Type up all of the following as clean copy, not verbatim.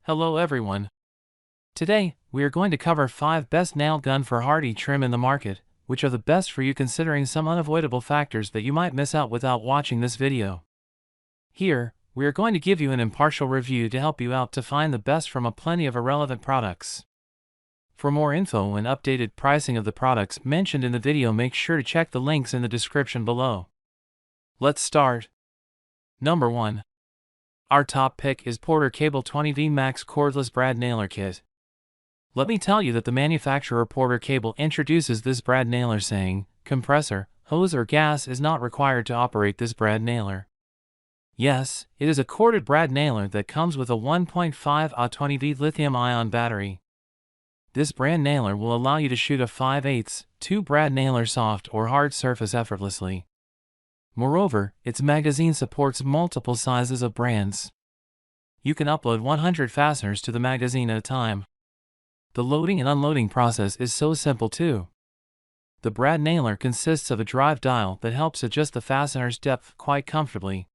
Hello everyone. Today, we are going to cover 5 best nail gun for HardieTrim in the market, which are the best for you considering some unavoidable factors that you might miss out without watching this video. Here, we are going to give you an impartial review to help you out to find the best from a plenty of irrelevant products. For more info and updated pricing of the products mentioned in the video, make sure to check the links in the description below. Let's start. Number 1. Our top pick is Porter-Cable 20V Max Cordless Brad Nailer Kit. Let me tell you that the manufacturer Porter-Cable introduces this brad nailer saying, compressor, hose or gas is not required to operate this brad nailer. Yes, it is a corded brad nailer that comes with a 1.5 Ah 20V lithium-ion battery. This brad nailer will allow you to shoot a 5/8, 2 brad nailer soft or hard surface effortlessly. Moreover, its magazine supports multiple sizes of brands. You can upload 100 fasteners to the magazine at a time. The loading and unloading process is so simple too. The brad nailer consists of a drive dial that helps adjust the fastener's depth quite comfortably.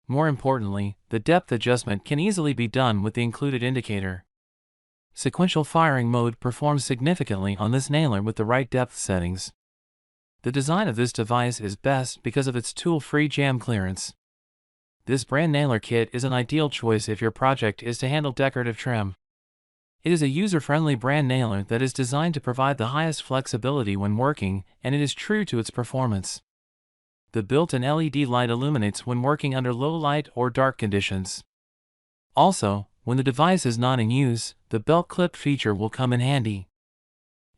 More importantly, the depth adjustment can easily be done with the included indicator. Sequential firing mode performs significantly on this nailer with the right depth settings. The design of this device is best because of its tool-free jam clearance. This brad nailer kit is an ideal choice if your project is to handle decorative trim. It is a user-friendly brad nailer that is designed to provide the highest flexibility when working, and it is true to its performance. The built-in LED light illuminates when working under low light or dark conditions. Also, when the device is not in use, the belt clip feature will come in handy.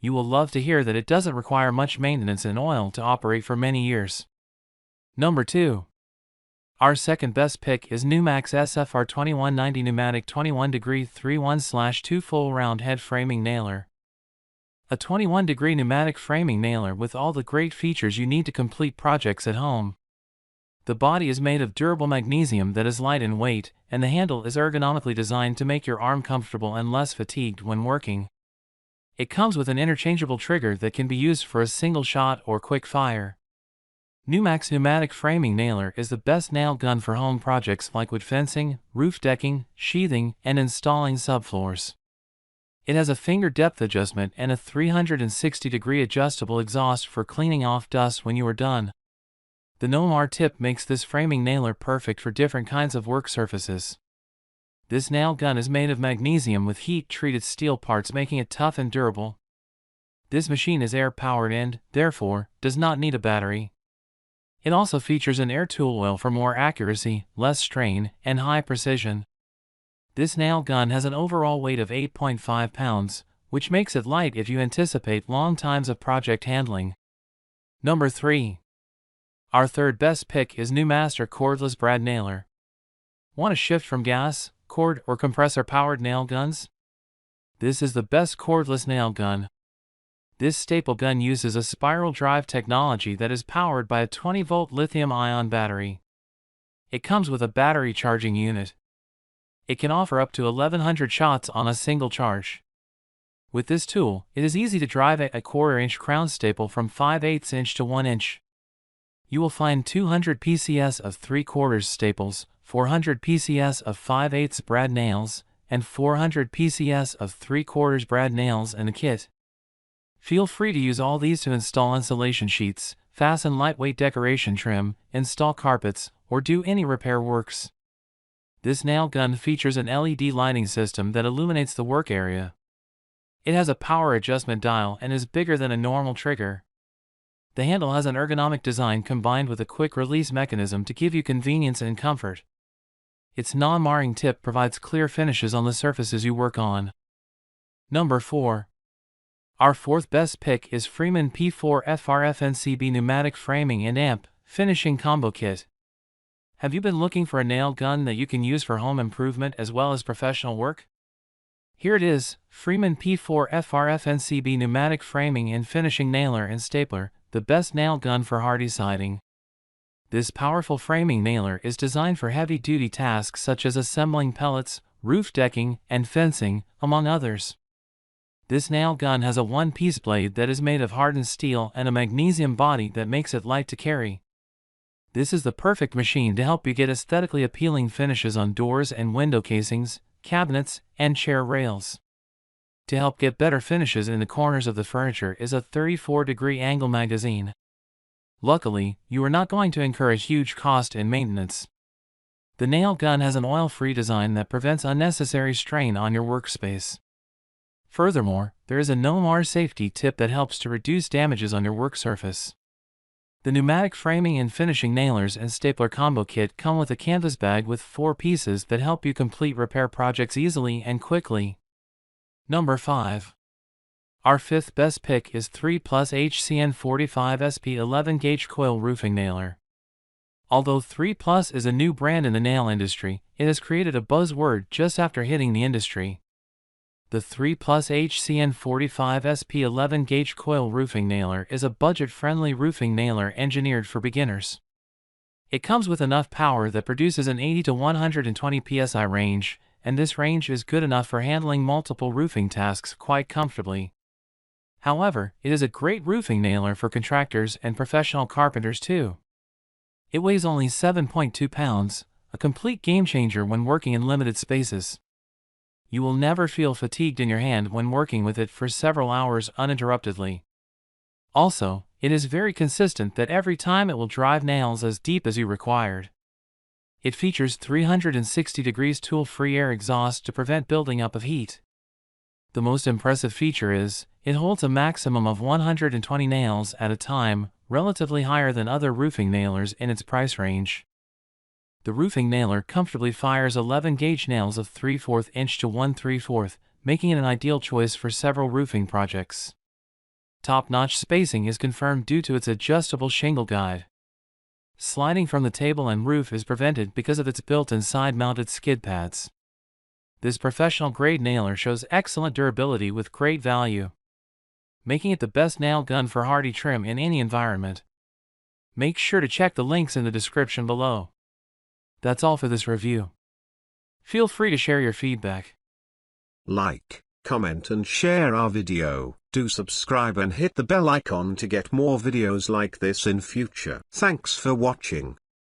You will love to hear that it doesn't require much maintenance and oil to operate for many years. Number 2. Our second best pick is NuMax SFR 2190 Pneumatic 21° 3/1/2 full round head framing nailer. A 21-degree pneumatic framing nailer with all the great features you need to complete projects at home. The body is made of durable magnesium that is light in weight, and the handle is ergonomically designed to make your arm comfortable and less fatigued when working. It comes with an interchangeable trigger that can be used for a single shot or quick fire. NuMax Pneumatic Framing Nailer is the best nail gun for home projects like wood fencing, roof decking, sheathing, and installing subfloors. It has a finger depth adjustment and a 360-degree adjustable exhaust for cleaning off dust when you are done. The NuMax tip makes this framing nailer perfect for different kinds of work surfaces. This nail gun is made of magnesium with heat-treated steel parts, making it tough and durable. This machine is air-powered and, therefore, does not need a battery. It also features an air tool oil for more accuracy, less strain, and high precision. This nail gun has an overall weight of 8.5 pounds, which makes it light if you anticipate long times of project handling. Number 3. Our third best pick is NuMaster Cordless Brad Nailer. Want to shift from gas, cord, or compressor-powered nail guns? This is the best cordless nail gun. This staple gun uses a spiral drive technology that is powered by a 20-volt lithium-ion battery. It comes with a battery charging unit. It can offer up to 1100 shots on a single charge. With this tool, it is easy to drive a 1/4 inch crown staple from 5/8 inch to 1 inch. You will find 200 PCS of 3/4 staples, 400 PCS of 5/8 brad nails, and 400 PCS of 3/4 brad nails in a kit. Feel free to use all these to install insulation sheets, fasten lightweight decoration trim, install carpets, or do any repair works. This nail gun features an LED lighting system that illuminates the work area. It has a power adjustment dial and is bigger than a normal trigger. The handle has an ergonomic design combined with a quick release mechanism to give you convenience and comfort. Its non-marring tip provides clear finishes on the surfaces you work on. Number 4. Our fourth best pick is Freeman P4 FRFNCB Pneumatic Framing and Amp Finishing Combo Kit. Have you been looking for a nail gun that you can use for home improvement as well as professional work? Here it is, Freeman P4 FRFNCB Pneumatic Framing and Finishing Nailer and Stapler, the best nail gun for Hardie siding. This powerful framing nailer is designed for heavy-duty tasks such as assembling pellets, roof decking, and fencing, among others. This nail gun has a one-piece blade that is made of hardened steel and a magnesium body that makes it light to carry. This is the perfect machine to help you get aesthetically appealing finishes on doors and window casings, cabinets, and chair rails. To help get better finishes in the corners of the furniture is a 34-degree angle magazine. Luckily, you are not going to incur a huge cost in maintenance. The nail gun has an oil-free design that prevents unnecessary strain on your workspace. Furthermore, there is a NuMax safety tip that helps to reduce damages on your work surface. The pneumatic framing and finishing nailers and stapler combo kit come with a canvas bag with 4 pieces that help you complete repair projects easily and quickly. Number 5. Our 5th best pick is 3 Plus HCN45 SP 11 gauge coil roofing nailer. Although 3 Plus is a new brand in the nail industry, it has created a buzzword just after hitting the industry. The 3 Plus HCN45 SP 11 gauge coil roofing nailer is a budget-friendly roofing nailer engineered for beginners. It comes with enough power that produces an 80 to 120 psi range, and this range is good enough for handling multiple roofing tasks quite comfortably. However, it is a great roofing nailer for contractors and professional carpenters too. It weighs only 7.2 pounds, a complete game-changer when working in limited spaces. You will never feel fatigued in your hand when working with it for several hours uninterruptedly. Also, it is very consistent that every time it will drive nails as deep as you required. It features 360 degrees tool-free air exhaust to prevent building up of heat. The most impressive feature is, it holds a maximum of 120 nails at a time, relatively higher than other roofing nailers in its price range. The roofing nailer comfortably fires 11 gauge nails of 3/4 inch to 1/3, making it an ideal choice for several roofing projects. Top-notch spacing is confirmed due to its adjustable shingle guide. Sliding from the table and roof is prevented because of its built-in side-mounted skid pads. This professional-grade nailer shows excellent durability with great value, making it the best nail gun for HardieTrim in any environment. Make sure to check the links in the description below. That's all for this review. Feel free to share your feedback. Like, comment and share our video. Do subscribe and hit the bell icon to get more videos like this in future. Thanks for watching.